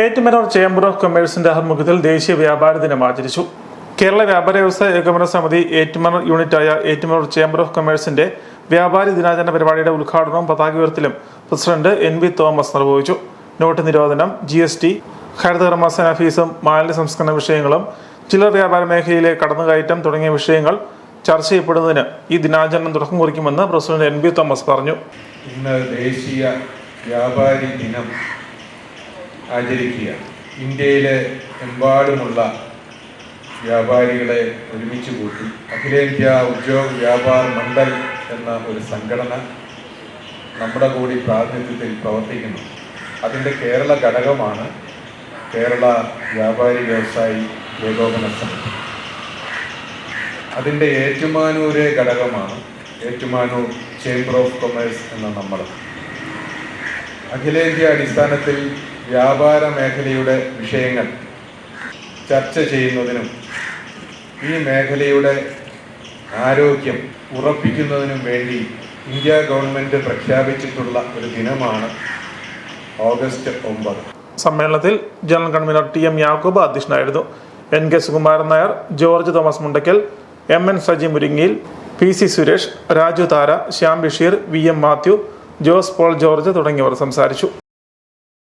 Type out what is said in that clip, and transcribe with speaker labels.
Speaker 1: Ettumanoor chamber of കൊമേഴ്സിന്റെ ആഭിമുഖ്യത്തിൽ ദേശീയ വ്യാപാര ദിനം ആചരിച്ചു. കേരള വ്യാപാര വ്യവസായ ഏകോപന സമിതി ഏറ്റുമാനൂർ യൂണിറ്റായ ഏറ്റുമാനൂർ ചേംബർ ഓഫ് കൊമേഴ്സിന്റെ വ്യാപാരി ദിനാചരണ പരിപാടിയുടെ ഉദ്ഘാടനവും പതാക ഉയർത്തലും പ്രസിഡന്റ് NB തോമസ് നിർവഹിച്ചു. നോട്ട് നിരോധനം, GST, ഹരിതകർമ്മസേന ഫീസും മാലിന്യ സംസ്കരണ വിഷയങ്ങളും ചില്ലറ വ്യാപാര മേഖലയിലെ കടന്നുകയറ്റം തുടങ്ങിയ വിഷയങ്ങൾ ചർച്ച ചെയ്യപ്പെടുന്നതിന് ഈ ദിനാചരണം തുടക്കം കുറിക്കുമെന്ന് പ്രസിഡന്റ് NB തോമസ് പറഞ്ഞു.
Speaker 2: ഇന്ന് ദേശീയ വ്യാപാരി ദിനം ആചരിക്കുക. ഇന്ത്യയിലെ എമ്പാടുമുള്ള വ്യാപാരികളെ ഒരുമിച്ച് കൂട്ടി അഖിലേന്ത്യാ ഉദ്योग വ്യാപാർ മണ്ഡൽ എന്ന ഒരു സംഘടന നമ്മുടെ കൂടി പ്രാതിനിധ്യത്തിൽ പ്രവർത്തിക്കുന്നു. അതിൻ്റെ കേരള ഘടകമാണ് കേരള വ്യാപാരി വ്യവസായി ഏകോപന സമിതി. അതിൻ്റെ ഏറ്റുമാനൂരെ ഘടകമാണ് ഏറ്റുമാനൂർ ചേംബർ ഓഫ് കൊമേഴ്സ് എന്ന നമ്മൾ. അഖിലേന്ത്യാ അടിസ്ഥാനത്തിൽ വ്യാപാര മേഖലയുടെ വിഷയങ്ങൾ ചർച്ച ചെയ്യുന്നതിനും ഈ മേഖലയുടെ ആരോഗ്യം ഉറപ്പിക്കുന്നതിനും വേണ്ടി ഇന്ത്യ ഗവൺമെൻറ് പ്രഖ്യാപിച്ചിട്ടുള്ള ഒരു ദിനമാണ് ഓഗസ്റ്റ് 9.
Speaker 1: സമ്മേളനത്തിൽ ജനറൽ കൺവീനർ TM യാക്കൂബ് അധ്യക്ഷനായിരുന്നു. NK Sukumaran Nair, George Thomas Mundakkal, MN Saji Muringiyil, PC Suresh, Raju Thara, Shyam Basheer, VM Mathew, Jose Paul George തുടങ്ങിയവർ സംസാരിച്ചു.